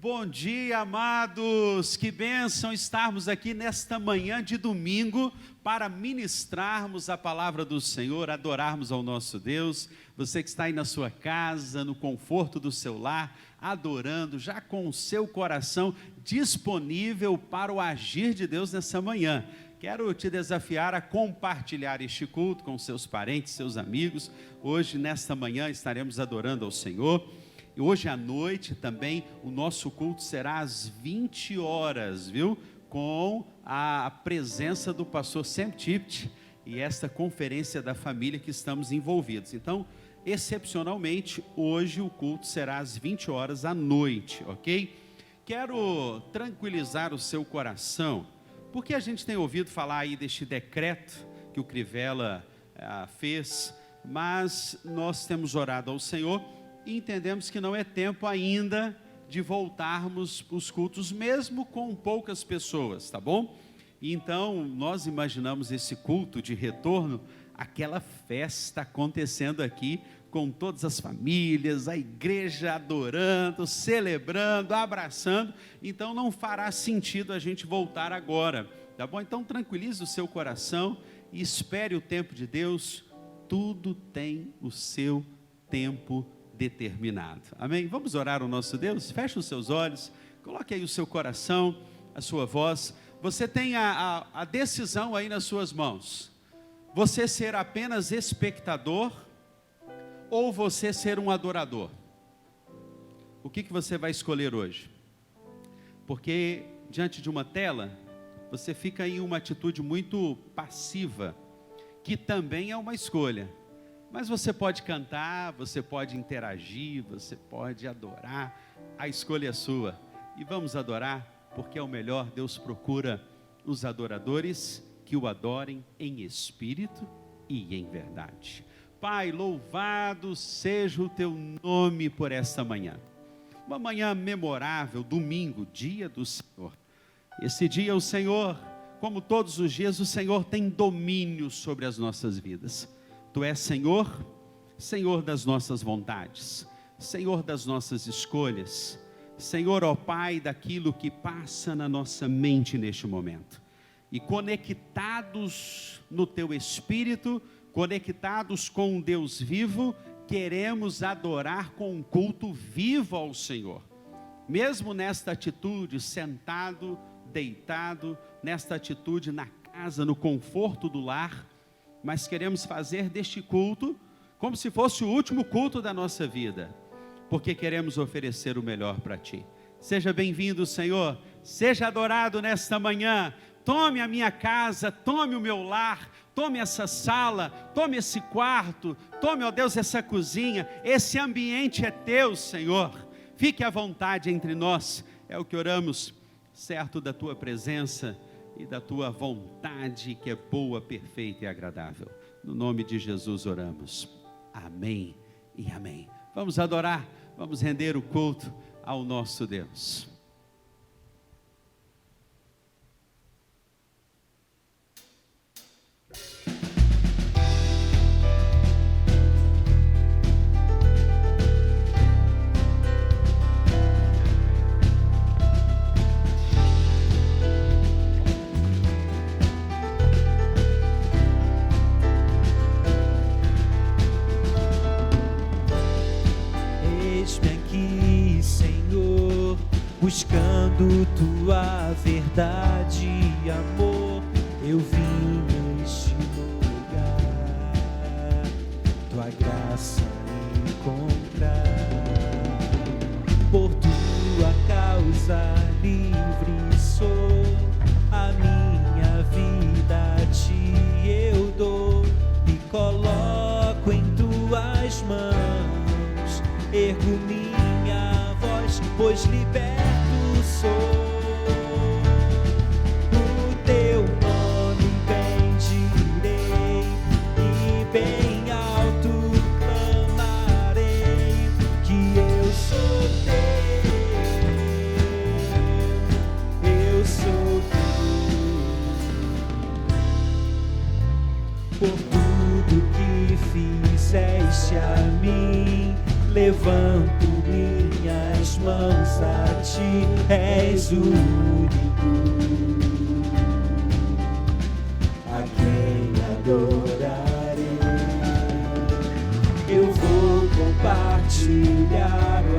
Bom dia, amados, que bênção estarmos aqui nesta manhã de domingo para ministrarmos a palavra do Senhor, adorarmos ao nosso Deus. Você que está aí na sua casa, no conforto do seu lar, adorando, já com o seu coração disponível para o agir de Deus nessa manhã. Quero te desafiar a compartilhar este culto com seus parentes, seus amigos. Hoje, nesta manhã, estaremos adorando ao Senhor. E hoje à noite também o nosso culto será às 20 horas, viu? Com a presença do pastor Sam Tipt e esta conferência da família que estamos envolvidos. Então, excepcionalmente, hoje o culto será às 20 horas à noite, ok? Quero tranquilizar o seu coração, porque a gente tem ouvido falar aí deste decreto que o Crivella fez, mas nós temos orado ao Senhor e entendemos que não é tempo ainda de voltarmos os cultos, mesmo com poucas pessoas, tá bom? Então, nós imaginamos esse culto de retorno, aquela festa acontecendo aqui, com todas as famílias, a igreja adorando, celebrando, abraçando. Então, não fará sentido a gente voltar agora, tá bom? Então, tranquilize o seu coração e espere o tempo de Deus. Tudo tem o seu tempo determinado, amém? Vamos orar ao nosso Deus? Feche os seus olhos, coloque aí o seu coração, a sua voz. Você tem a decisão aí nas suas mãos, você ser apenas espectador ou você ser um adorador. O que você vai escolher hoje? Porque diante de uma tela, você fica em uma atitude muito passiva, que também é uma escolha. Mas você pode cantar, você pode interagir, você pode adorar, a escolha é sua. E vamos adorar, porque é o melhor. Deus procura os adoradores que o adorem em espírito e em verdade. Pai, louvado seja o teu nome por esta manhã. Uma manhã memorável, domingo, dia do Senhor. Esse dia o Senhor, como todos os dias, o Senhor tem domínio sobre as nossas vidas. Tu és Senhor, Senhor das nossas vontades, Senhor das nossas escolhas, Senhor, ó Pai, daquilo que passa na nossa mente neste momento. E conectados no Teu Espírito, conectados com um Deus vivo, queremos adorar com um culto vivo ao Senhor. Mesmo nesta atitude, sentado, deitado, nesta atitude na casa, no conforto do lar, mas queremos fazer deste culto como se fosse o último culto da nossa vida, porque queremos oferecer o melhor para Ti. Seja bem-vindo, Senhor, seja adorado nesta manhã. Tome a minha casa, tome o meu lar, tome essa sala, tome esse quarto, tome, ó Deus, essa cozinha. Esse ambiente é Teu, Senhor. Fique à vontade entre nós, é o que oramos, certo da Tua presença e da Tua vontade, que é boa, perfeita e agradável. No nome de Jesus oramos. Amém e amém. Vamos adorar, vamos render o culto ao nosso Deus. Buscando Tua verdade e amor, eu vim neste lugar, Tua graça encontrar. Por Tua causa livre sou, a minha vida a Ti eu dou, e coloco em Tuas mãos, ergo minha voz, pois liberto sou. O Teu nome bendirei e bem alto clamarei, que eu sou Teu, eu sou Teu. Por tudo que fizeste a mim, levanto minhas mãos a ti, és o único a quem adorarei. Eu vou compartilhar o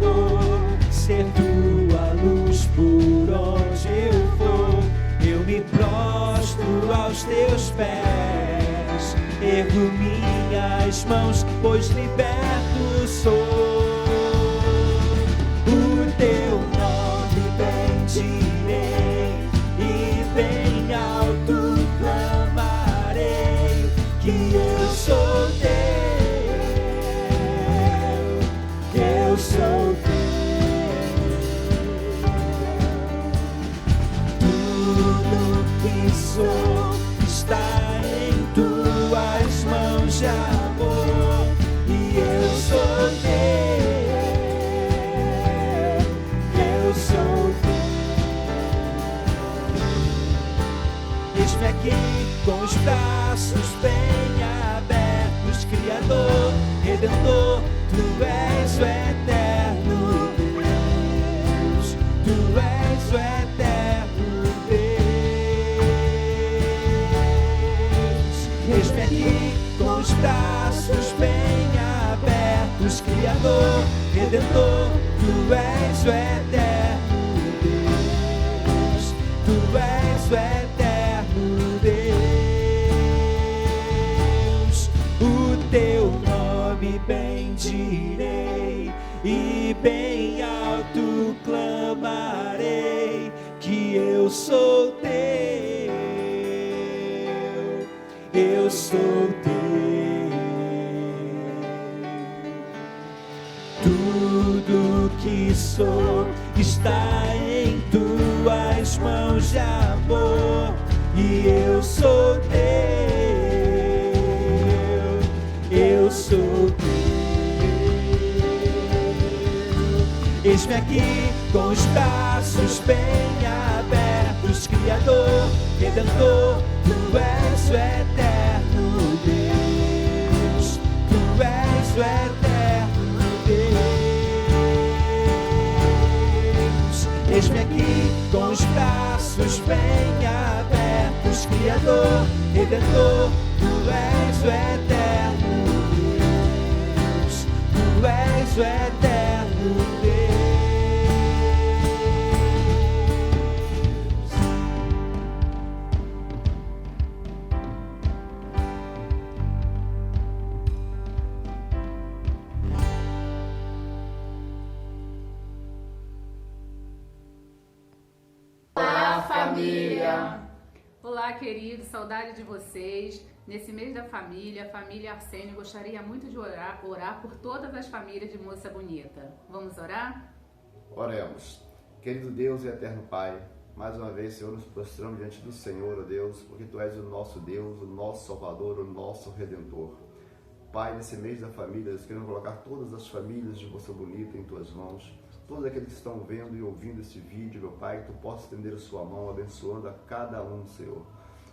amor, ser tua luz por onde eu for. Eu me prostro aos teus pés, ergo minhas mãos, pois liberto sou. O teu nome bendirei e bem alto clamarei que eu sou teu, eu sou teu. Tudo que sou está em tuas mãos de amor, e eu sou teu, eu sou teu. Eis-me aqui com os braços bem abertos, Criador, Redentor, tu és o eterno Deus, tu és o eterno Deus. Eis-me aqui com os braços bem abertos, Criador, Redentor, tu és o eterno Deus, tu és o eterno Deus. O teu nome bendirei e bem alto clamarei que eu sou teu, eu sou teu. Tudo que sou está em tuas mãos de amor, e eu sou teu, eu sou teu. Eis-me aqui com os braços bem abertos, Criador, Redentor, tu és o eterno Deus, tu és o eterno Deus. Eis-me aqui com os braços bem abertos, Criador, Redentor, tu és o eterno Deus, tu és o eterno Deus. Olá, queridos, saudade de vocês. Nesse mês da família, a família Arsênio gostaria muito de orar por todas as famílias de Moça Bonita. Vamos orar? Oremos. Querido Deus e eterno Pai, mais uma vez, Senhor, nos prostramos diante do Senhor, ó Deus, porque Tu és o nosso Deus, o nosso Salvador, o nosso Redentor. Pai, nesse mês da família, nós queremos colocar todas as famílias de Moça Bonita em Tuas mãos, todos aqueles que estão vendo e ouvindo esse vídeo, meu Pai, que Tu possas estender a Sua mão, abençoando a cada um, Senhor.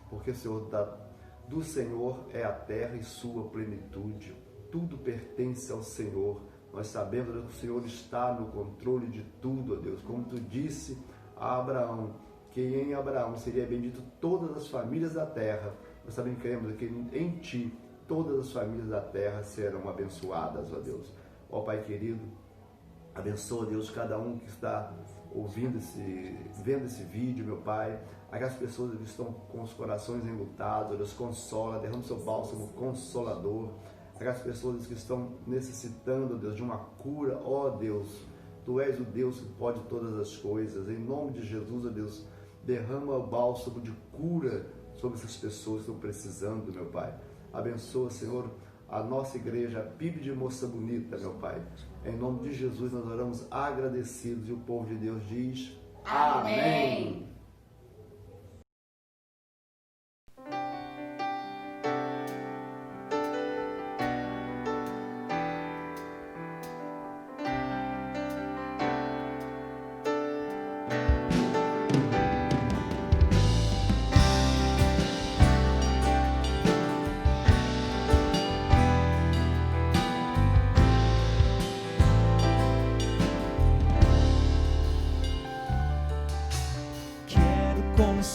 Porque, Senhor, do Senhor é a terra e sua plenitude, tudo pertence ao Senhor. Nós sabemos que o Senhor está no controle de tudo, ó Deus. Como Tu disse a Abraão, que em Abraão seria bendito todas as famílias da terra. Nós também queremos que em Ti todas as famílias da terra serão abençoadas, ó Deus. Ó Pai querido, abençoa, Deus, cada um que está ouvindo vendo esse vídeo, meu Pai. Aquelas pessoas que estão com os corações enlutados, ó Deus, consola, derrama o Seu bálsamo consolador. Aquelas pessoas que estão necessitando, Deus, de uma cura, ó Deus, Tu és o Deus que pode todas as coisas. Em nome de Jesus, ó Deus, derrama o bálsamo de cura sobre essas pessoas que estão precisando, meu Pai. Abençoa, Senhor, a nossa igreja, a PIB de Moça Bonita, meu Pai. Em nome de Jesus nós oramos agradecidos e o povo de Deus diz: Amém.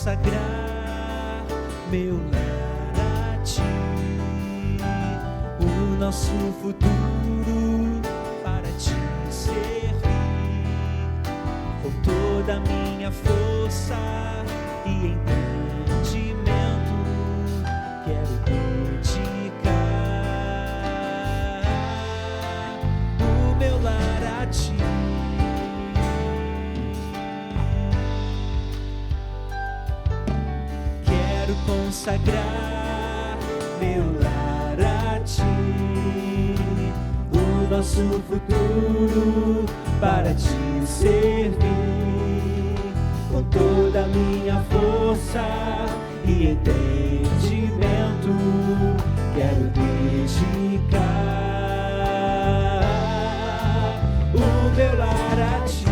consagrar meu lar a ti, o nosso futuro para te servir, com toda a minha força e entendimento, quero dedicar o meu lar a ti. Quero consagrar meu lar a ti, o nosso futuro para te servir, com toda a minha força e entendimento, quero dedicar o meu lar a ti.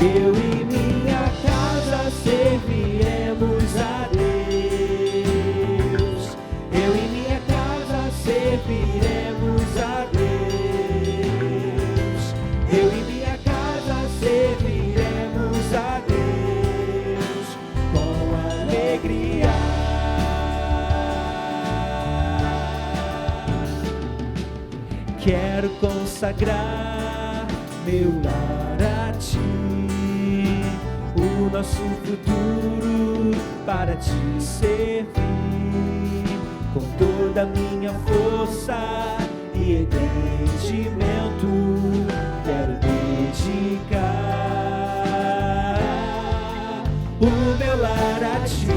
Eu e minha casa serviremos a Deus. Eu e minha casa serviremos a Deus. Eu e minha casa serviremos a Deus com alegria. Quero consagrar meu lar a ti, o nosso futuro para te servir, com toda a minha força e entendimento, quero dedicar o meu lar a ti.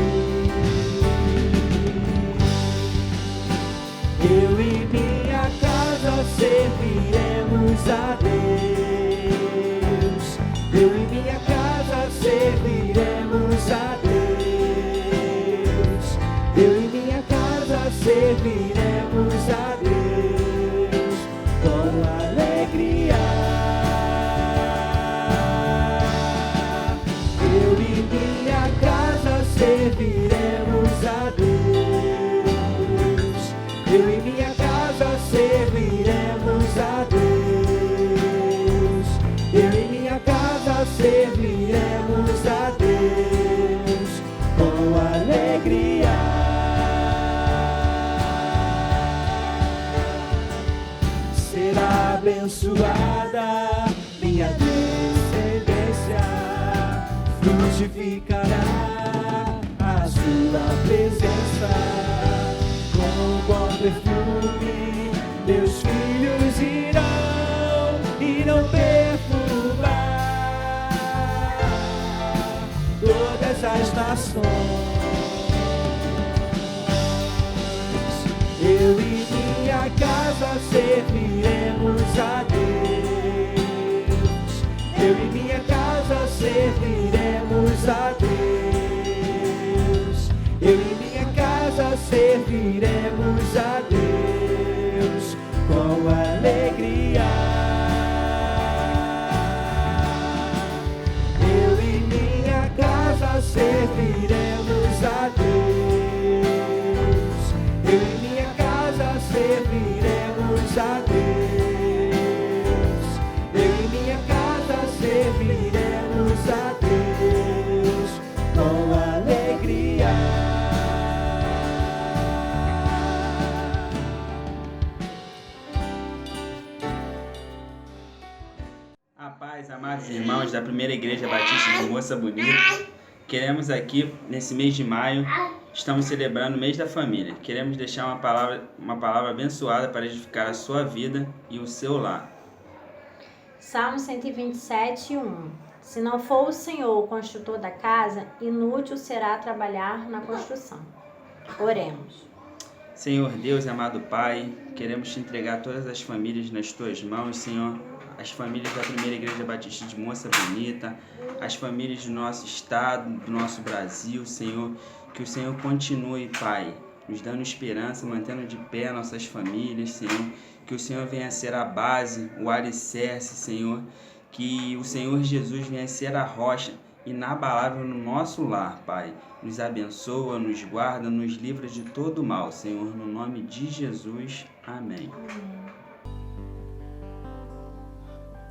Eu e minha casa serviremos a Deus. Eu e minha casa serviremos a Deus. Eu e minha casa serviremos a Deus com alegria. Eu e minha casa serviremos a Deus. Eu e minha casa serviremos a Deus. Eu e minha casa serviremos a Deus com alegria. Será abençoada minha descendência, frutificará a sua presença. Com bom perfume meus filhos irão perfurar todas as nações. Eu e minha casa serviremos a Deus. Eu e minha casa serviremos a Deus. Eu e minha casa serviremos a Deus com alegria. Eu e minha casa serviremos a Deus. Eu e minha casa serviremos a Deus. Eu e minha casa serviremos a Deus com alegria. A paz, amados irmãos da Primeira Igreja Batista de Moça Bonita. Queremos aqui, nesse mês de maio, estamos celebrando o mês da família. Queremos deixar uma palavra abençoada para edificar a sua vida e o seu lar. Salmo 127, 1. Se não for o Senhor o construtor da casa, inútil será trabalhar na construção. Oremos. Senhor Deus, amado Pai, queremos te entregar todas as famílias nas tuas mãos, Senhor. As famílias da Primeira Igreja Batista de Moça Bonita, as famílias do nosso estado, do nosso Brasil, Senhor. Que o Senhor continue, Pai, nos dando esperança, mantendo de pé nossas famílias, Senhor. Que o Senhor venha ser a base, o alicerce, Senhor. Que o Senhor Jesus venha ser a rocha inabalável no nosso lar, Pai. Nos abençoa, nos guarda, nos livra de todo mal, Senhor. No nome de Jesus. Amém.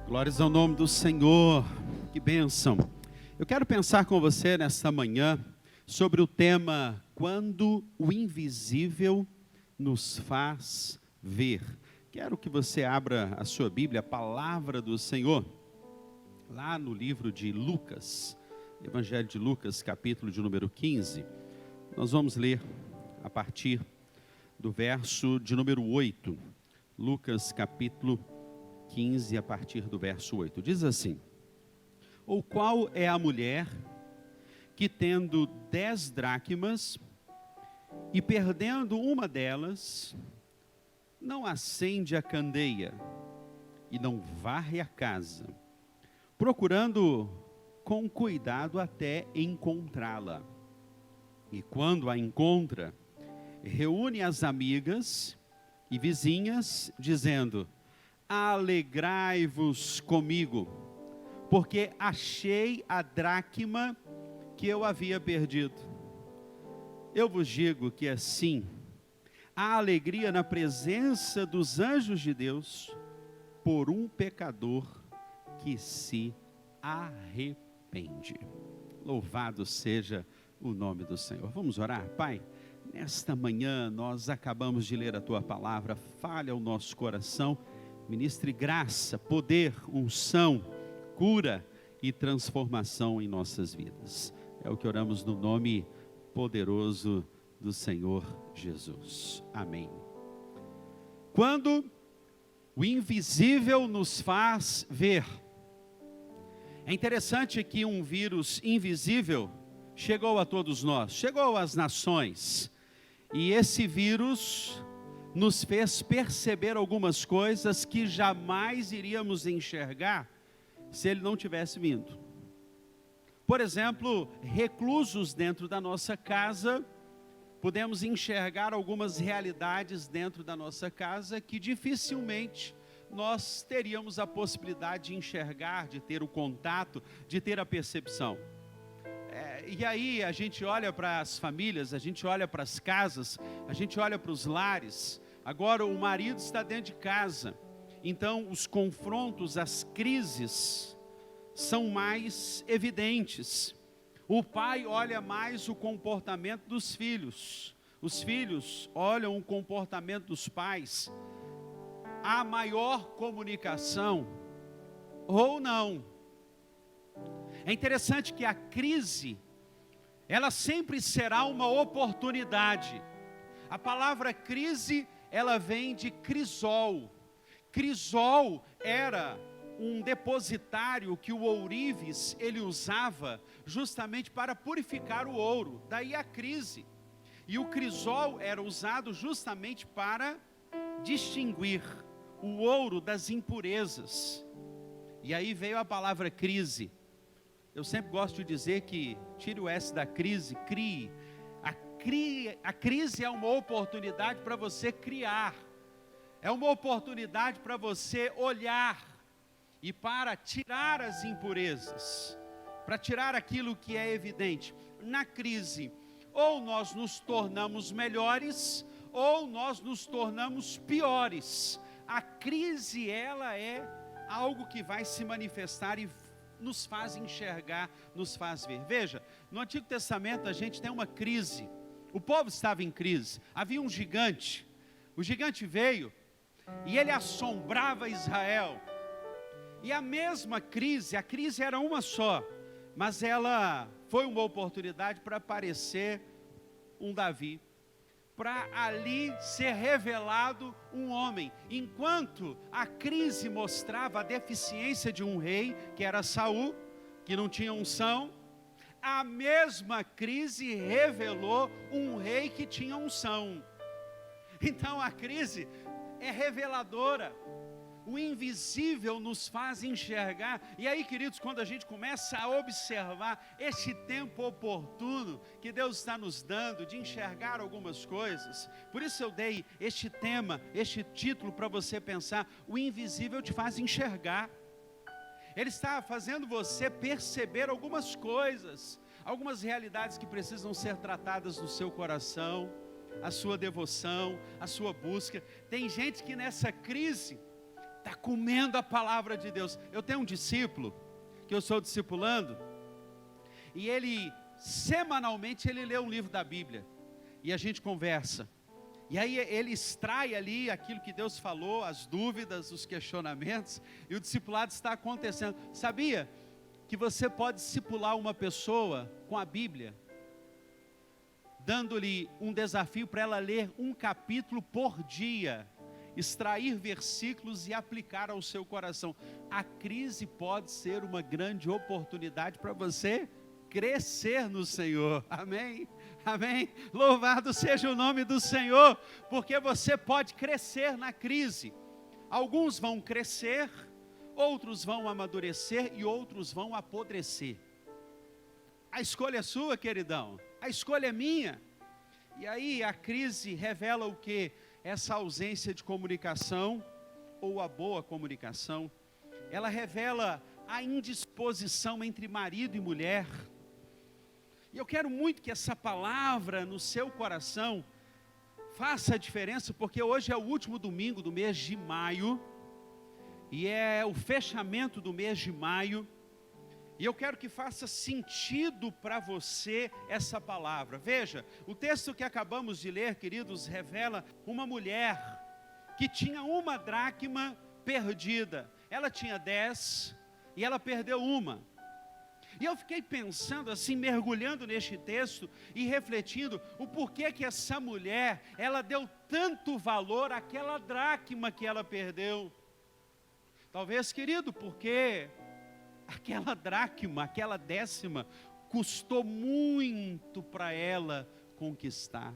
Glórias ao nome do Senhor. que bênção. Eu quero pensar com você nesta manhã sobre o tema Quando o Invisível nos faz ver. Quero que você abra a sua Bíblia, a palavra do Senhor, lá no livro de Lucas, Evangelho de Lucas, capítulo de número 15. Nós vamos ler a partir do verso de número 8. Lucas, capítulo 15, a partir do verso 8. Diz assim: Ou qual é a mulher que, tendo 10 dracmas e perdendo uma delas, não acende a candeia e não varre a casa, procurando com cuidado até encontrá-la? E quando a encontra, reúne as amigas e vizinhas, dizendo: Alegrai-vos comigo, porque achei a dracma que eu havia perdido. Eu vos digo que assim, há alegria na presença dos anjos de Deus por um pecador que se arrepende. Louvado seja o nome do Senhor. Vamos orar, Pai? Nesta manhã nós acabamos de ler a Tua palavra, fale ao nosso coração, ministre graça, poder, unção, cura e transformação em nossas vidas. É o que oramos no nome poderoso do Senhor Jesus. Amém. Quando o invisível nos faz ver. É interessante que um vírus invisível chegou a todos nós, chegou às nações. E esse vírus nos fez perceber algumas coisas que jamais iríamos enxergar se ele não tivesse vindo. Por exemplo, reclusos dentro da nossa casa, podemos enxergar algumas realidades dentro da nossa casa que dificilmente nós teríamos a possibilidade de enxergar, de ter o contato, de ter a percepção. E aí a gente olha para as famílias, a gente olha para as casas, a gente olha para os lares. Agora o marido está dentro de casa, então os confrontos, as crises são mais evidentes. O pai olha mais o comportamento dos filhos, os filhos olham o comportamento dos pais. Há maior comunicação ou não. É interessante que a crise, ela sempre será uma oportunidade. A palavra crise, ela vem de crisol. Crisol era um depositário que o ourives ele usava justamente para purificar o ouro. Daí a crise. E o crisol era usado justamente para distinguir o ouro das impurezas. E aí veio a palavra crise. Eu sempre gosto de dizer que tire o S da crise, crie. A crise é uma oportunidade para você criar. É uma oportunidade para você olhar e para tirar as impurezas, para tirar aquilo que é evidente. Na crise, ou nós nos tornamos melhores, ou nós nos tornamos piores. A crise, ela é algo que vai se manifestar e nos faz enxergar, nos faz ver. Veja, no Antigo Testamento a gente tem uma crise. O povo estava em crise. Havia um gigante. O gigante veio e ele assombrava Israel. E a mesma crise, a crise era uma só, mas ela foi uma oportunidade para aparecer um Davi, para ali ser revelado um homem. Enquanto a crise mostrava a deficiência de um rei, que era Saul, que não tinha unção, a mesma crise revelou um rei que tinha unção. Então a crise é reveladora. O invisível nos faz enxergar. E aí, queridos, quando a gente começa a observar esse tempo oportuno que Deus está nos dando de enxergar algumas coisas, por isso eu dei este tema, este título para você pensar: o invisível te faz enxergar. Ele está fazendo você perceber algumas coisas, algumas realidades que precisam ser tratadas no seu coração, a sua devoção, a sua busca. Tem gente que nessa crise está comendo a palavra de Deus. Eu tenho um discípulo que eu estou discipulando, e ele, semanalmente, ele lê um livro da Bíblia, e a gente conversa, e aí ele extrai ali aquilo que Deus falou, as dúvidas, os questionamentos, e o discipulado está acontecendo. Sabia que você pode discipular uma pessoa com a Bíblia, dando-lhe um desafio para ela ler um capítulo por dia, extrair versículos e aplicar ao seu coração. A crise pode ser uma grande oportunidade para você crescer no Senhor, amém? Amém? Louvado seja o nome do Senhor, porque você pode crescer na crise. Alguns vão crescer, outros vão amadurecer e outros vão apodrecer. A escolha é sua, queridão, a escolha é minha. E aí a crise revela o que? Essa ausência de comunicação, ou a boa comunicação, ela revela a indisposição entre marido e mulher. E eu quero muito que essa palavra no seu coração faça a diferença, porque hoje é o último domingo do mês de maio, e é o fechamento do mês de maio, e eu quero que faça sentido para você essa palavra. Veja, o texto que acabamos de ler, queridos, revela uma mulher que tinha uma dracma perdida. Ela tinha 10 e ela perdeu uma. E eu fiquei pensando assim, mergulhando neste texto e refletindo o porquê que essa mulher, ela deu tanto valor àquela dracma que ela perdeu. Talvez, querido, porque aquela dracma, aquela 10ª, custou muito para ela conquistar.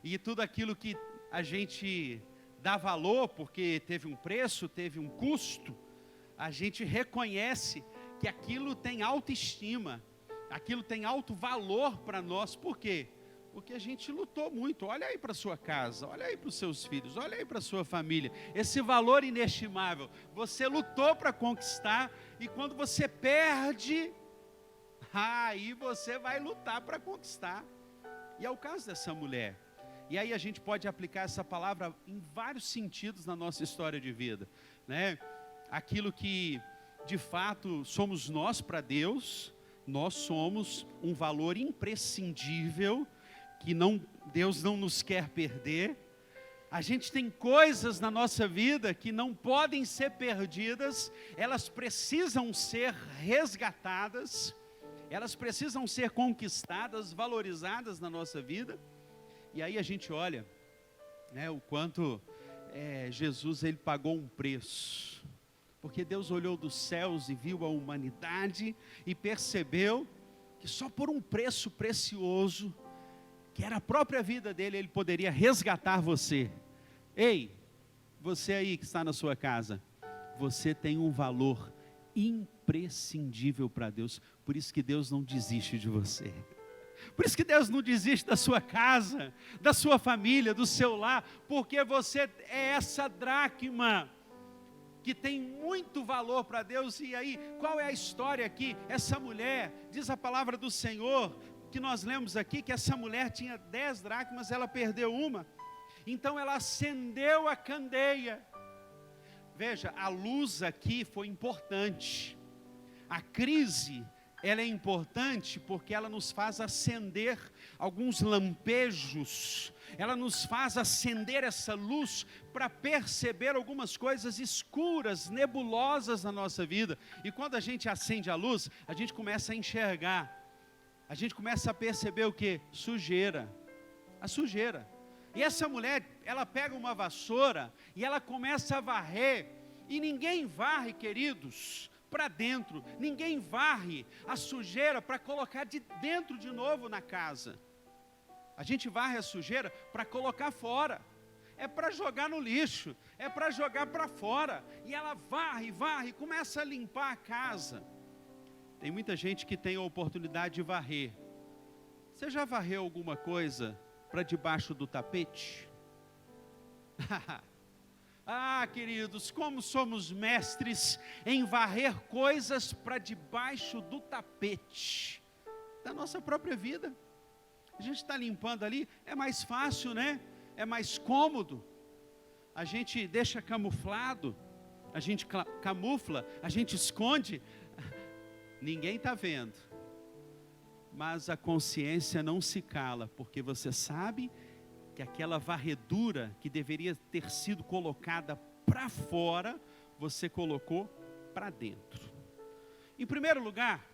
E tudo aquilo que a gente dá valor, porque teve um preço, teve um custo, a gente reconhece que aquilo tem autoestima, aquilo tem alto valor para nós. Por quê? Porque a gente lutou muito. Olha aí para a sua casa, olha aí para os seus filhos, olha aí para a sua família. Esse valor inestimável, você lutou para conquistar, e quando você perde, aí você vai lutar para conquistar. E é o caso dessa mulher. E aí a gente pode aplicar essa palavra em vários sentidos na nossa história de vida, né? Aquilo que de fato somos nós para Deus, nós somos um valor imprescindível, que Deus não nos quer perder. A gente tem coisas na nossa vida que não podem ser perdidas, elas precisam ser resgatadas, elas precisam ser conquistadas, valorizadas na nossa vida. E aí a gente olha, né, o quanto Jesus, ele pagou um preço, porque Deus olhou dos céus e viu a humanidade e percebeu que só por um preço precioso, que era a própria vida dele, ele poderia resgatar você. Ei, você aí que está na sua casa, você tem um valor imprescindível para Deus. Por isso que Deus não desiste de você. Por isso que Deus não desiste da sua casa, da sua família, do seu lar, porque você é essa dracma que tem muito valor para Deus. E aí, qual é a história aqui? Essa mulher, diz a palavra do Senhor, que nós lemos aqui, que essa mulher tinha 10 dracmas, ela perdeu uma. Então ela acendeu a candeia. Veja, a luz aqui foi importante. A crise, ela é importante porque ela nos faz acender alguns lampejos, ela nos faz acender essa luz para perceber algumas coisas escuras, nebulosas na nossa vida. E quando a gente acende a luz, a gente começa a enxergar, a gente começa a perceber o que? Sujeira, a sujeira. E essa mulher, ela pega uma vassoura e ela começa a varrer, e ninguém varre, queridos, para dentro, ninguém varre a sujeira para colocar de dentro de novo na casa. A gente varre a sujeira para colocar fora, é para jogar no lixo, é para jogar para fora, e ela varre, começa a limpar a casa. Tem muita gente que tem a oportunidade de varrer. Você já varreu alguma coisa para debaixo do tapete? Ah, queridos, como somos mestres em varrer coisas para debaixo do tapete da nossa própria vida. A gente está limpando ali, é mais fácil, né? É mais cômodo. A gente deixa camuflado, a gente camufla, a gente esconde. ninguém está vendo, mas a consciência não se cala, porque você sabe que aquela varredura que deveria ter sido colocada para fora, você colocou para dentro. Em primeiro lugar,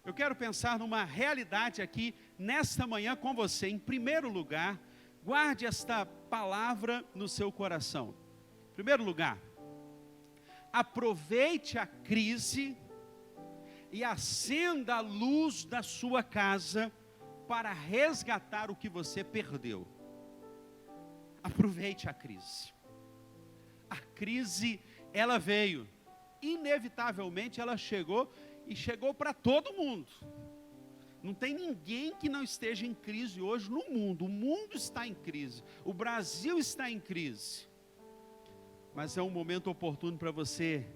eu quero pensar numa realidade aqui, nesta manhã com você. Em primeiro lugar, guarde esta palavra no seu coração. Em primeiro lugar, aproveite a crise e acenda a luz da sua casa para resgatar o que você perdeu. Aproveite a crise. A crise, ela veio, inevitavelmente ela chegou, e chegou para todo mundo. Não tem ninguém que não esteja em crise hoje no mundo. O mundo está em crise, o Brasil está em crise. Mas é um momento oportuno para você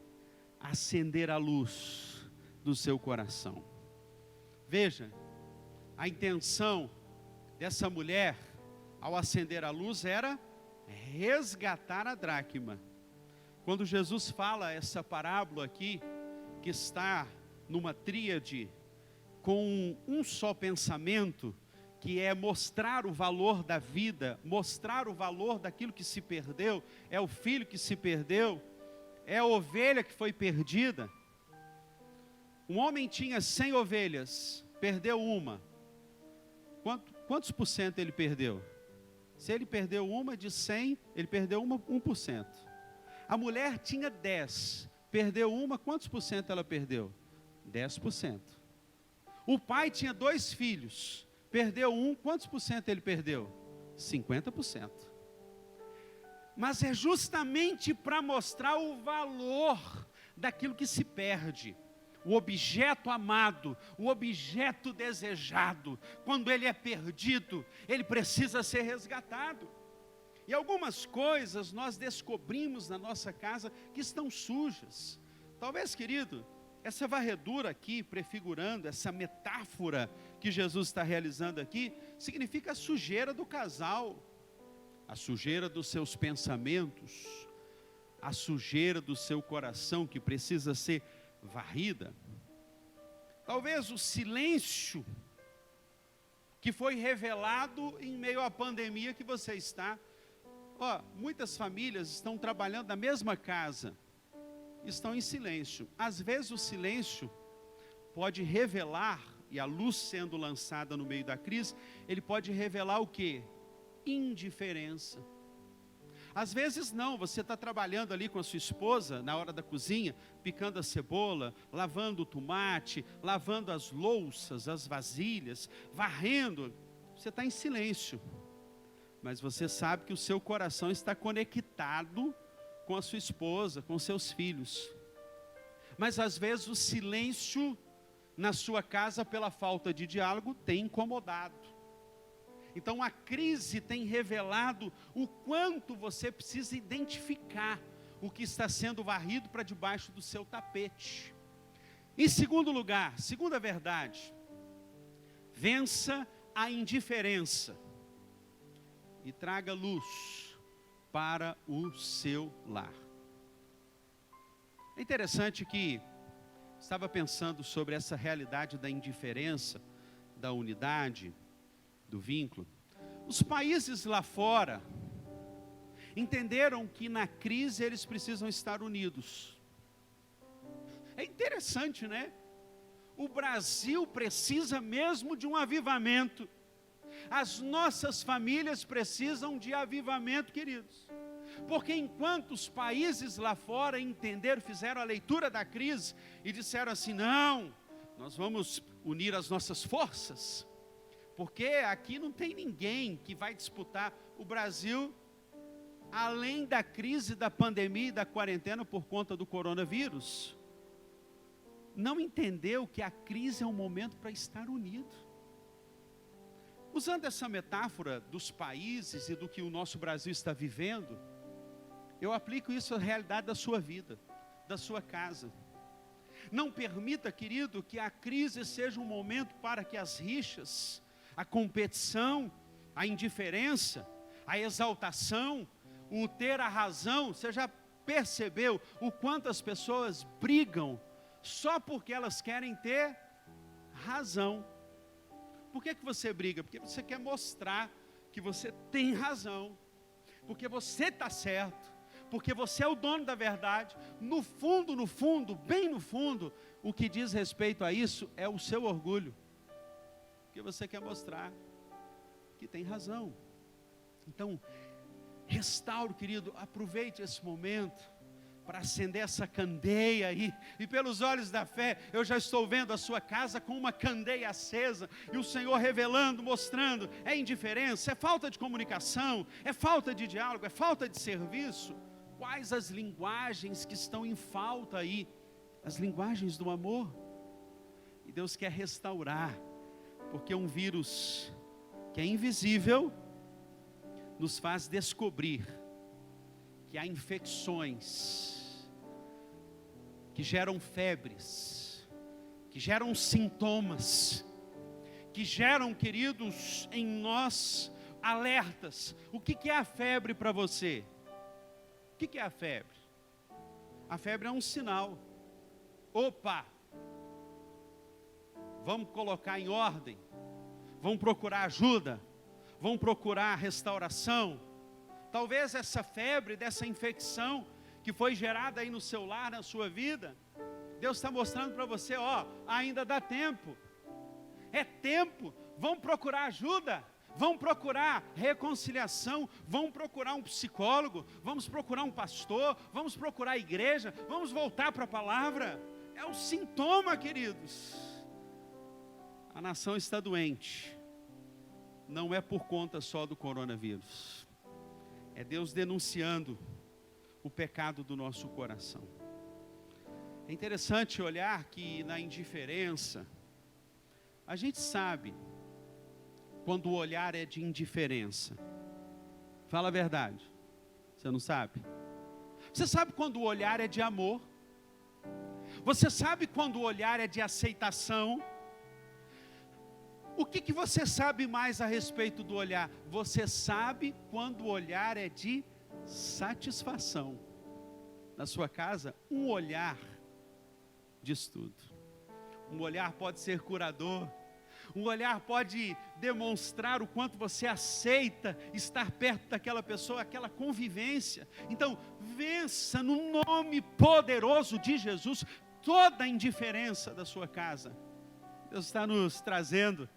acender a luz do seu coração. Veja, a intenção dessa mulher, ao acender a luz, era resgatar a dracma. Quando Jesus fala essa parábola aqui, que está numa tríade, com um só pensamento, que é mostrar o valor da vida, mostrar o valor daquilo que se perdeu, é o filho que se perdeu, é a ovelha que foi perdida. Um homem tinha 100 ovelhas, perdeu uma. Quantos por cento ele perdeu? Se ele perdeu uma de 100, ele perdeu 1%. A mulher tinha 10, perdeu uma, quantos por cento ela perdeu? 10%. O pai tinha 2 filhos, perdeu um, quantos por cento ele perdeu? 50%. Mas é justamente para mostrar o valor daquilo que se perde. O objeto amado, o objeto desejado, quando ele é perdido, ele precisa ser resgatado. E algumas coisas nós descobrimos na nossa casa que estão sujas. Talvez, querido, essa varredura aqui, prefigurando essa metáfora que Jesus está realizando aqui, significa a sujeira do casal, a sujeira dos seus pensamentos, a sujeira do seu coração que precisa ser varrida. Talvez o silêncio que foi revelado em meio à pandemia que você está. Muitas famílias estão trabalhando na mesma casa, estão em silêncio. Às vezes o silêncio pode revelar, e a luz sendo lançada no meio da crise, ele pode revelar o quê? Indiferença. Às vezes não, você está trabalhando ali com a sua esposa, na hora da cozinha, picando a cebola, lavando o tomate, lavando as louças, as vasilhas, varrendo, você está em silêncio. Mas você sabe que o seu coração está conectado com a sua esposa, com seus filhos. Mas às vezes o silêncio na sua casa, pela falta de diálogo, tem incomodado. Então a crise tem revelado o quanto você precisa identificar o que está sendo varrido para debaixo do seu tapete. Em segundo lugar, segunda verdade, vença a indiferença e traga luz para o seu lar. É interessante que estava pensando sobre essa realidade da indiferença, da unidade, do vínculo. Os países lá fora entenderam que na crise eles precisam estar unidos. É interessante, né? O Brasil precisa mesmo de um avivamento. As nossas famílias precisam de avivamento, queridos. Porque enquanto os países lá fora entenderam, fizeram a leitura da crise e disseram assim, não, nós vamos unir as nossas forças, porque aqui não tem ninguém que vai disputar. O Brasil, além da crise da pandemia e da quarentena por conta do coronavírus, não entendeu que a crise é um momento para estar unido. Usando essa metáfora dos países e do que o nosso Brasil está vivendo, eu aplico isso à realidade da sua vida, da sua casa. Não permita, querido, que a crise seja um momento para que as rixas, a competição, a indiferença, a exaltação, o ter a razão. Você já percebeu o quanto as pessoas brigam só porque elas querem ter razão. Por que você briga? Porque você quer mostrar que você tem razão, porque você está certo, porque você é o dono da verdade. No fundo, bem no fundo, o que diz respeito a isso é o seu orgulho, porque você quer mostrar que tem razão. Então, restaure, querido, aproveite esse momento para acender essa candeia aí, e pelos olhos da fé, eu já estou vendo a sua casa com uma candeia acesa, e o Senhor revelando, mostrando, é indiferença, é falta de comunicação, é falta de diálogo, é falta de serviço. Quais as linguagens que estão em falta aí? As linguagens do amor. E Deus quer restaurar, porque um vírus que é invisível, nos faz descobrir que há infecções que geram febres, que geram sintomas, que geram, queridos, em nós alertas. O que é a febre para você? O que é a febre? A febre é um sinal. Opa! Vamos colocar em ordem, vamos procurar ajuda, vamos procurar restauração. Talvez essa febre, dessa infecção que foi gerada aí no seu lar, na sua vida, Deus está mostrando para você, ainda dá tempo. É tempo, vamos procurar ajuda, vamos procurar reconciliação, vamos procurar um psicólogo, vamos procurar um pastor, vamos procurar a igreja, vamos voltar para a palavra. É um sintoma, queridos. A nação está doente, não é por conta só do coronavírus. É Deus denunciando o pecado do nosso coração. É interessante olhar que na indiferença, a gente sabe quando o olhar é de indiferença. Fala a verdade. Você não sabe? Você sabe quando o olhar é de amor? Você sabe quando o olhar é de aceitação? O que você sabe mais a respeito do olhar? Você sabe quando o olhar é de satisfação. Na sua casa, um olhar diz tudo. Um olhar pode ser curador. Um olhar pode demonstrar o quanto você aceita estar perto daquela pessoa, aquela convivência. Então, vença no nome poderoso de Jesus toda a indiferença da sua casa. Deus está nos trazendo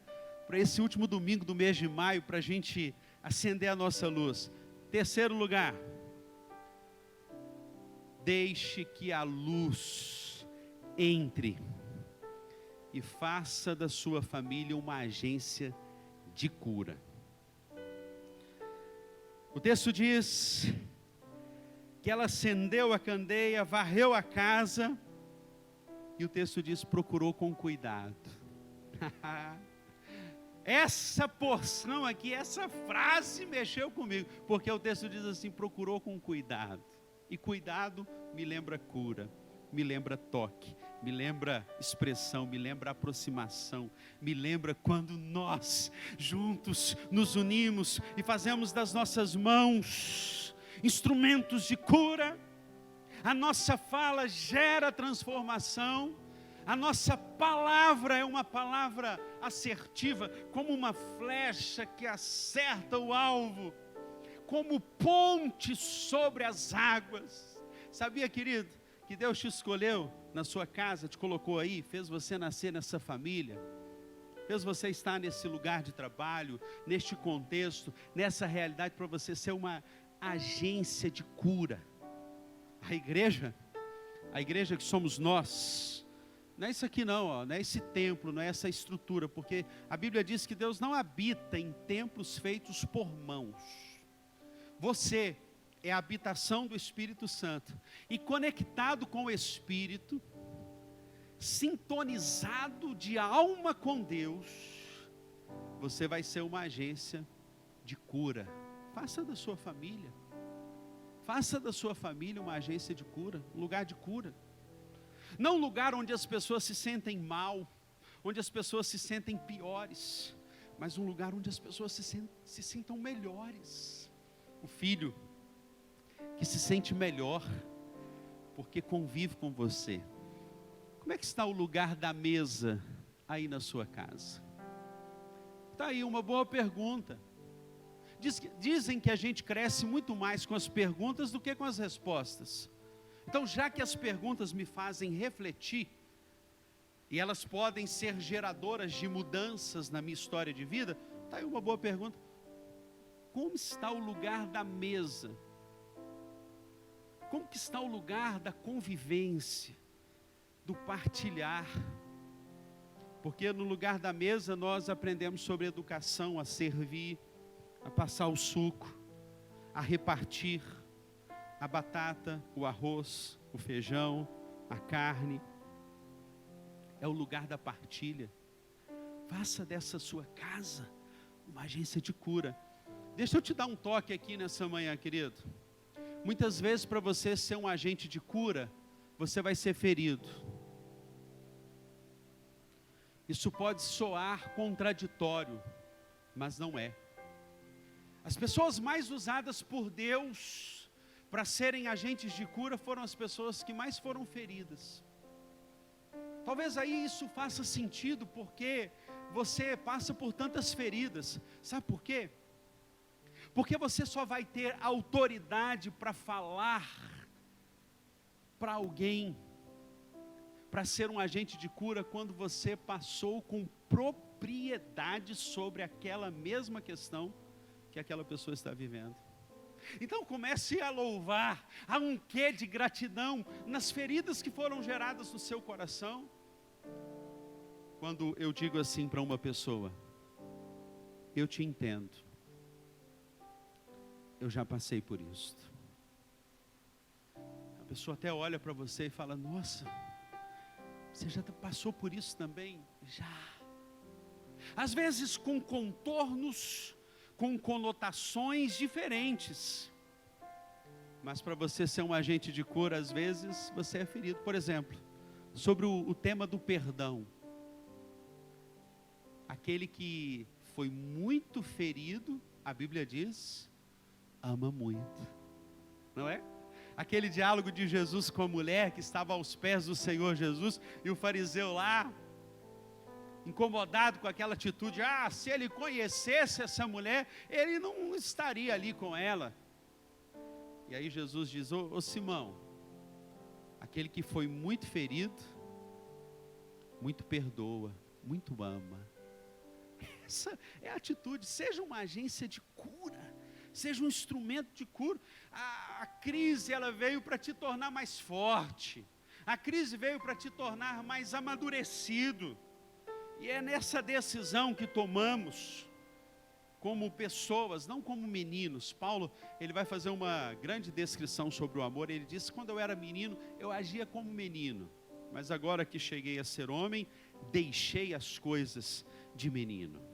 para esse último domingo do mês de maio, para a gente acender a nossa luz. Terceiro lugar, deixe que a luz entre e faça da sua família uma agência de cura. O texto diz que ela acendeu a candeia, varreu a casa, e o texto diz, procurou com cuidado. Essa porção aqui, essa frase mexeu comigo, porque o texto diz assim, procurou com cuidado. E cuidado me lembra cura, me lembra toque, me lembra expressão, me lembra aproximação, me lembra quando nós juntos nos unimos e fazemos das nossas mãos instrumentos de cura. A nossa fala gera transformação. A nossa palavra é uma palavra assertiva, como uma flecha que acerta o alvo, como ponte sobre as águas. Sabia, querido, que Deus te escolheu na sua casa, te colocou aí, fez você nascer nessa família, fez você estar nesse lugar de trabalho, neste contexto, nessa realidade, para você ser uma agência de cura. A igreja que somos nós, não é isso aqui não, não é esse templo, não é essa estrutura, porque a Bíblia diz que Deus não habita em templos feitos por mãos. Você é a habitação do Espírito Santo, e conectado com o Espírito, sintonizado de alma com Deus, você vai ser uma agência de cura. Faça da sua família uma agência de cura, um lugar de cura. Não um lugar onde as pessoas se sentem mal, onde as pessoas se sentem piores, mas um lugar onde as pessoas se sintam melhores. O filho que se sente melhor, porque convive com você. Como é que está o lugar da mesa aí na sua casa? Está aí uma boa pergunta. Dizem que a gente cresce muito mais com as perguntas do que com as respostas. Então, já que as perguntas me fazem refletir, e elas podem ser geradoras de mudanças na minha história de vida, está aí uma boa pergunta. Como está o lugar da mesa? Como que está o lugar da convivência, do partilhar? Porque no lugar da mesa nós aprendemos sobre educação, a servir, a passar o suco, a repartir a batata, o arroz, o feijão, a carne. É o lugar da partilha. Faça dessa sua casa uma agência de cura. Deixa eu te dar um toque aqui nessa manhã, querido. Muitas vezes, para você ser um agente de cura, você vai ser ferido. Isso pode soar contraditório, mas não é. As pessoas mais usadas por Deus para serem agentes de cura foram as pessoas que mais foram feridas. Talvez aí isso faça sentido, porque você passa por tantas feridas. Sabe por quê? Porque você só vai ter autoridade para falar para alguém, para ser um agente de cura, quando você passou com propriedade sobre aquela mesma questão que aquela pessoa está vivendo. Então comece a louvar, há um quê de gratidão nas feridas que foram geradas no seu coração. Quando eu digo assim para uma pessoa: eu te entendo, eu já passei por isso. A pessoa até olha para você e fala: nossa, você já passou por isso também? Já. Às vezes com contornos, com conotações diferentes. Mas para você ser um agente de cura, às vezes você é ferido. Por exemplo, sobre o tema do perdão. Aquele que foi muito ferido, a Bíblia diz, ama muito. Não é? Aquele diálogo de Jesus com a mulher que estava aos pés do Senhor Jesus, e o fariseu lá, incomodado com aquela atitude: se ele conhecesse essa mulher, ele não estaria ali com ela. E aí Jesus diz: ô Simão, aquele que foi muito ferido, muito perdoa, muito ama. Essa é a atitude. Seja uma agência de cura, seja um instrumento de cura. A crise, ela veio para te tornar mais forte, a crise veio para te tornar mais amadurecido. E é nessa decisão que tomamos, como pessoas, não como meninos. Paulo, ele vai fazer uma grande descrição sobre o amor. Ele diz: quando eu era menino, eu agia como menino, mas agora que cheguei a ser homem, deixei as coisas de menino.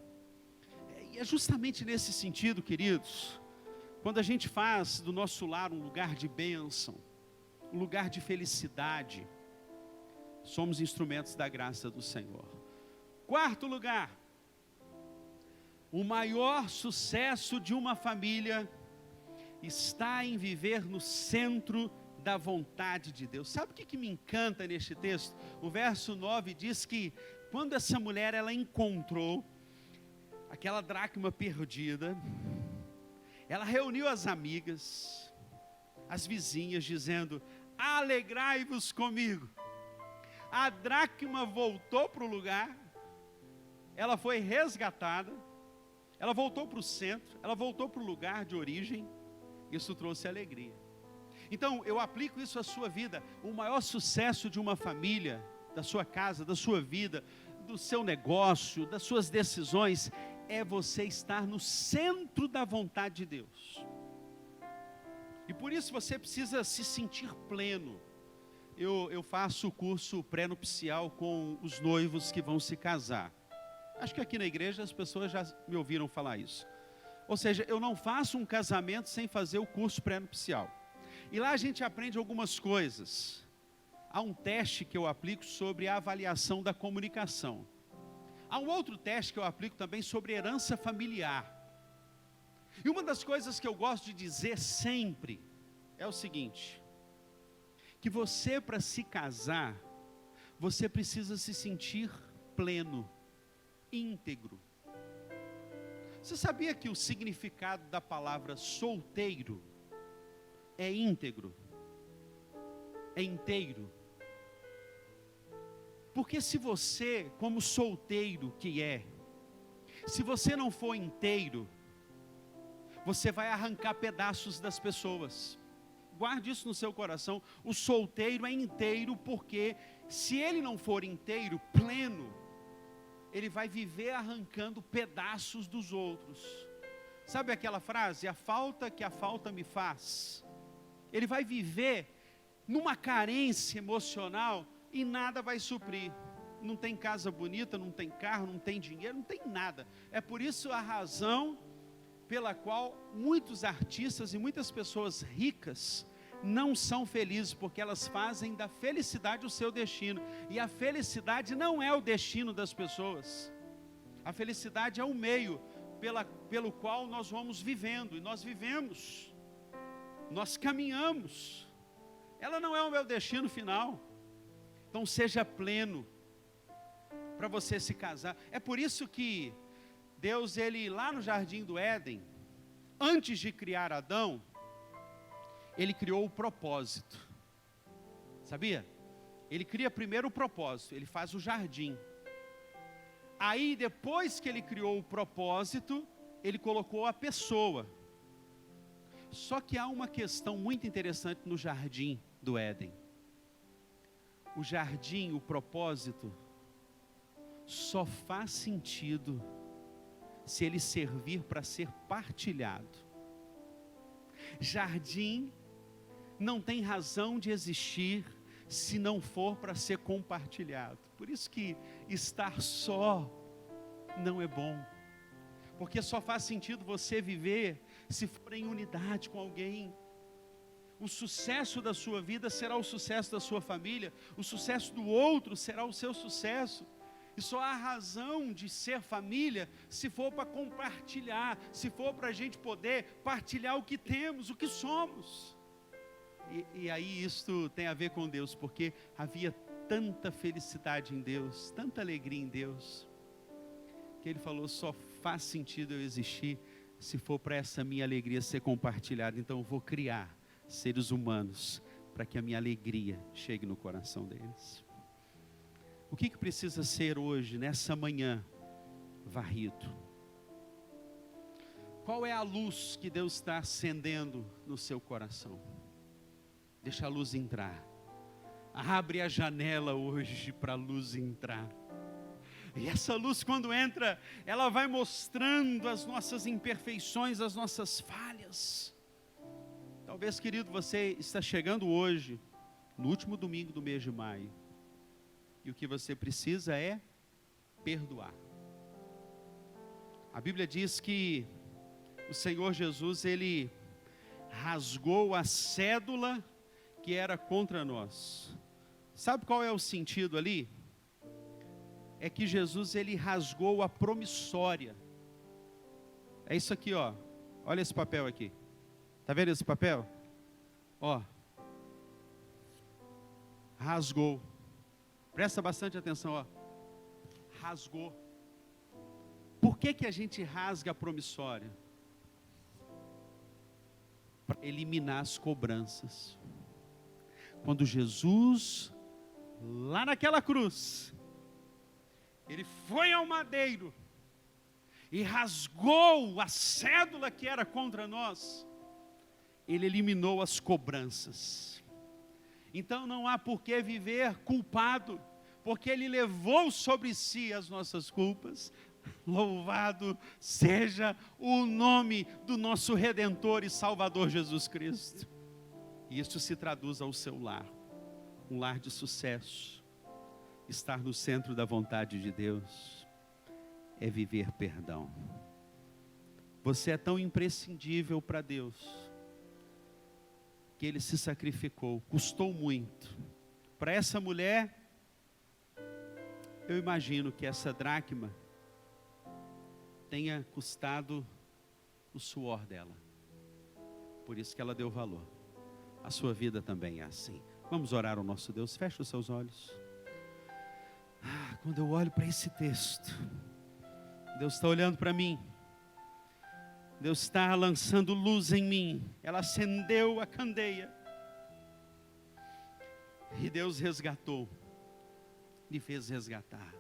E é justamente nesse sentido, queridos, quando a gente faz do nosso lar um lugar de bênção, um lugar de felicidade, somos instrumentos da graça do Senhor. Quarto lugar, o maior sucesso de uma família está em viver no centro da vontade de Deus. Sabe o que me encanta neste texto? O verso 9 diz que quando essa mulher ela encontrou aquela dracma perdida, ela reuniu as amigas, as vizinhas, dizendo: alegrai-vos comigo. A dracma voltou para o lugar, ela foi resgatada, ela voltou para o centro, ela voltou para o lugar de origem. Isso trouxe alegria. Então eu aplico isso à sua vida. O maior sucesso de uma família, da sua casa, da sua vida, do seu negócio, das suas decisões, é você estar no centro da vontade de Deus. E por isso você precisa se sentir pleno. Eu faço o curso pré-nupcial com os noivos que vão se casar. Acho que aqui na igreja as pessoas já me ouviram falar isso. Ou seja, eu não faço um casamento sem fazer o curso pré-nupcial. E lá a gente aprende algumas coisas. Há um teste que eu aplico sobre a avaliação da comunicação. Há um outro teste que eu aplico também sobre herança familiar. E uma das coisas que eu gosto de dizer sempre é o seguinte: que você, para se casar, você precisa se sentir pleno, íntegro. Você sabia que o significado da palavra solteiro é íntegro? É inteiro? Porque se você, como solteiro que é, se você não for inteiro, você vai arrancar pedaços das pessoas. Guarde isso no seu coração. O solteiro é inteiro porque se ele não for inteiro, pleno, ele vai viver arrancando pedaços dos outros. Sabe aquela frase? A falta que a falta me faz. Ele vai viver numa carência emocional e nada vai suprir. Não tem casa bonita, não tem carro, não tem dinheiro, não tem nada. É por isso a razão pela qual muitos artistas e muitas pessoas ricas não são felizes, porque elas fazem da felicidade o seu destino, e a felicidade não é o destino das pessoas. A felicidade é o meio pelo qual nós vamos vivendo, e nós vivemos, nós caminhamos, ela não é o meu destino final. Então seja pleno, para você se casar. É por isso que Deus, ele lá no Jardim do Éden, antes de criar Adão, ele criou o propósito. Sabia? Ele cria primeiro o propósito, ele faz o jardim. Aí depois que ele criou o propósito, ele colocou a pessoa. Só que há uma questão muito interessante no Jardim do Éden. O jardim, o propósito, só faz sentido se ele servir para ser partilhado. Jardim não tem razão de existir se não for para ser compartilhado. Por isso que estar só não é bom, porque só faz sentido você viver se for em unidade com alguém. O sucesso da sua vida será o sucesso da sua família, o sucesso do outro será o seu sucesso. E só há razão de ser família se for para compartilhar, se for para a gente poder partilhar o que temos, o que somos. E aí isto tem a ver com Deus, porque havia tanta felicidade em Deus, tanta alegria em Deus, que Ele falou, só faz sentido eu existir se for para essa minha alegria ser compartilhada. Então eu vou criar seres humanos para que a minha alegria chegue no coração deles. O que precisa ser hoje, nessa manhã, varrido? Qual é a luz que Deus está acendendo no seu coração? Deixa a luz entrar. Abre a janela hoje para a luz entrar. E essa luz, quando entra, ela vai mostrando as nossas imperfeições, as nossas falhas. Talvez, querido, você está chegando hoje, no último domingo do mês de maio, e o que você precisa é perdoar. A Bíblia diz que o Senhor Jesus, Ele rasgou a cédula que era contra nós. Sabe qual é o sentido ali? É que Jesus, Ele rasgou a promissória. É isso aqui, ó. Olha esse papel aqui. Tá vendo esse papel? Ó. Rasgou. Presta bastante atenção, ó. Rasgou. Por que a gente rasga a promissória? Para eliminar as cobranças. Quando Jesus, lá naquela cruz, Ele foi ao madeiro e rasgou a cédula que era contra nós, Ele eliminou as cobranças. Então não há por que viver culpado, porque Ele levou sobre si as nossas culpas. Louvado seja o nome do nosso Redentor e Salvador Jesus Cristo. E isso se traduz ao seu lar, um lar de sucesso. Estar no centro da vontade de Deus é viver perdão. Você é tão imprescindível para Deus, que Ele se sacrificou, custou muito. Para essa mulher, eu imagino que essa dracma tenha custado o suor dela. Por isso que ela deu valor. A sua vida também é assim. Vamos orar ao nosso Deus. Feche os seus olhos. Quando eu olho para esse texto, Deus está olhando para mim. Deus está lançando luz em mim. Ela acendeu a candeia. E Deus resgatou. Me fez resgatar.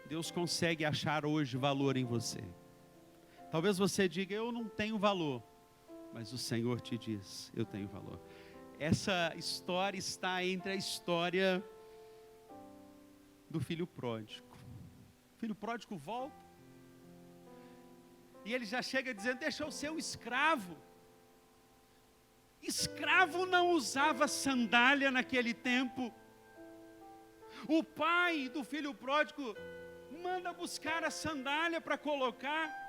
Deus consegue achar hoje valor em você. Talvez você diga, eu não tenho valor. Mas o Senhor te diz, eu tenho valor. Essa história está entre a história do filho pródigo. O filho pródigo volta. E ele já chega dizendo, deixa eu ser um escravo. Escravo não usava sandália naquele tempo. O pai do filho pródigo manda buscar a sandália para colocar.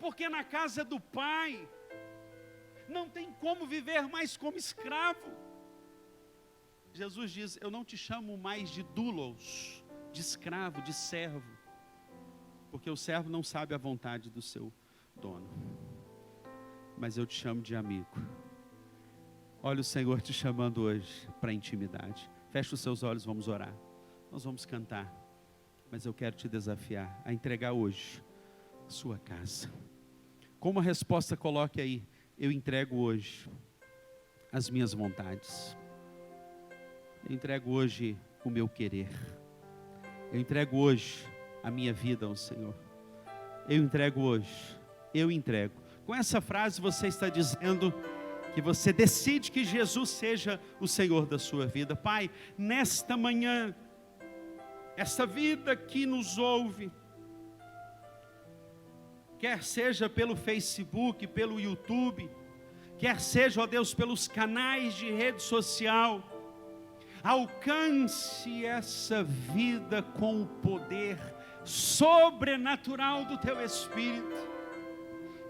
Porque na casa do pai não tem como viver mais como escravo. Jesus diz, eu não te chamo mais de doulos, de escravo, de servo. Porque o servo não sabe a vontade do seu dono. Mas eu te chamo de amigo. Olha o Senhor te chamando hoje para a intimidade. Feche os seus olhos, vamos orar. Nós vamos cantar. Mas eu quero te desafiar a entregar hoje a sua casa. Como a resposta, coloque aí. Eu entrego hoje as minhas vontades. Eu entrego hoje o meu querer. Eu entrego hoje a minha vida ao Senhor. Eu entrego hoje. Eu entrego. Com essa frase você está dizendo que você decide que Jesus seja o Senhor da sua vida. Pai, nesta manhã, essa vida que nos ouve, quer seja pelo Facebook, pelo YouTube, quer seja, ó Deus, pelos canais de rede social, alcance essa vida com o poder sobrenatural do Teu Espírito.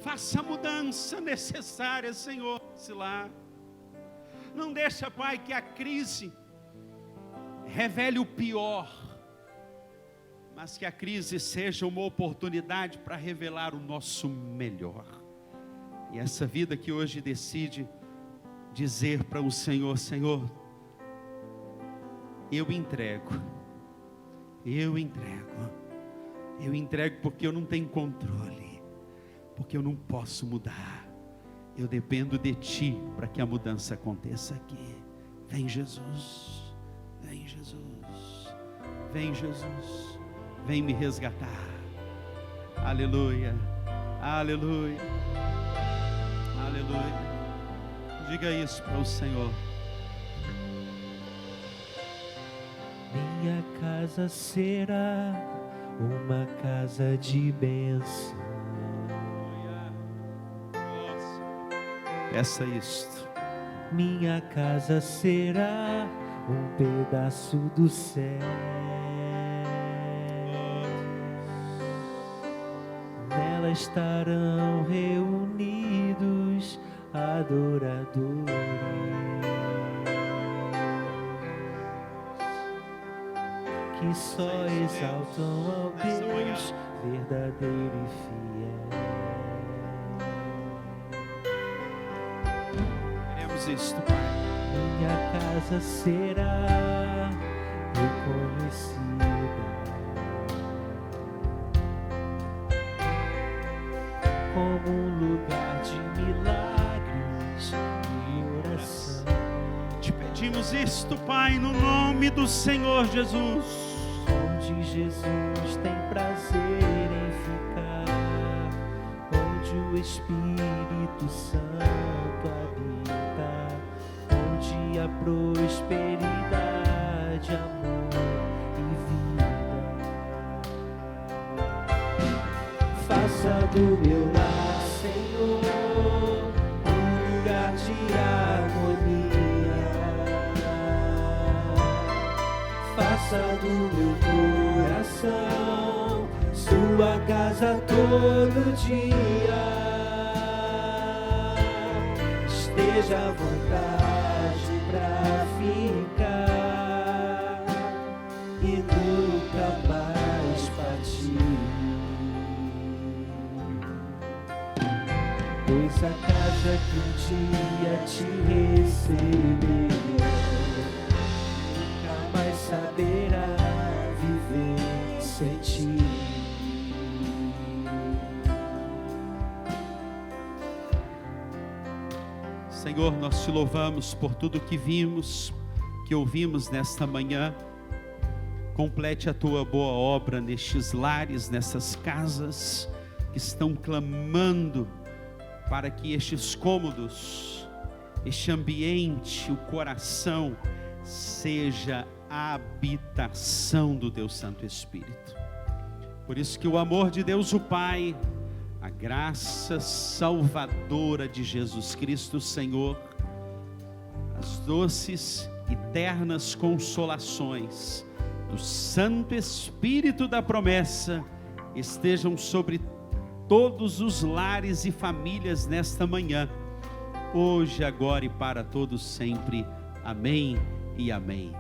Faça a mudança necessária, Senhor, se lá. Não deixa, Pai, que a crise revele o pior, mas que a crise seja uma oportunidade para revelar o nosso melhor. E essa vida que hoje decide dizer para o Senhor, Senhor, eu entrego porque eu não tenho controle, porque eu não posso mudar, eu dependo de Ti para que a mudança aconteça aqui. Vem Jesus, vem Jesus, vem Jesus, vem me resgatar. Aleluia, aleluia, aleluia. Diga isso para o Senhor. Minha casa será uma casa de bênção. Peça isto. Minha casa será um pedaço do céu. Nela estarão reunidos adoradores que só exaltam ao Deus verdadeiro e fiel. Queremos isto, Pai. Minha casa será reconhecida como um lugar de milagres e oração. Te pedimos isto, Pai, no nome do Senhor Jesus. Onde Jesus tem prazer em ficar, onde o Espírito Santo habita, onde há prosperidade, amor e vida. Faça do meu lar, Senhor, um lugar de harmonia. Faça do meu coração sua casa todo dia. Esteja à vontade pra ficar e nunca mais partir. Pois a casa que um dia te recebeu nunca mais saberá viver sem ti. Senhor, nós te louvamos por tudo que vimos, que ouvimos nesta manhã. Complete a tua boa obra nestes lares, nessas casas que estão clamando para que estes cômodos, este ambiente, o coração, seja a habitação do teu Santo Espírito. Por isso que o amor de Deus o Pai, a graça salvadora de Jesus Cristo Senhor, as doces e ternas consolações do Santo Espírito da promessa estejam sobre todos os lares e famílias nesta manhã, hoje, agora e para todos sempre. Amém e amém.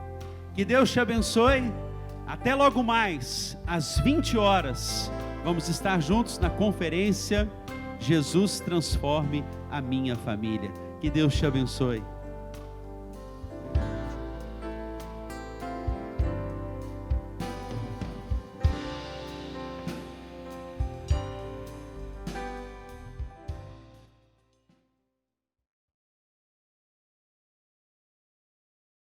Que Deus te abençoe. Até logo mais, às 20 horas, vamos estar juntos na conferência Jesus Transforme a Minha Família. Que Deus te abençoe.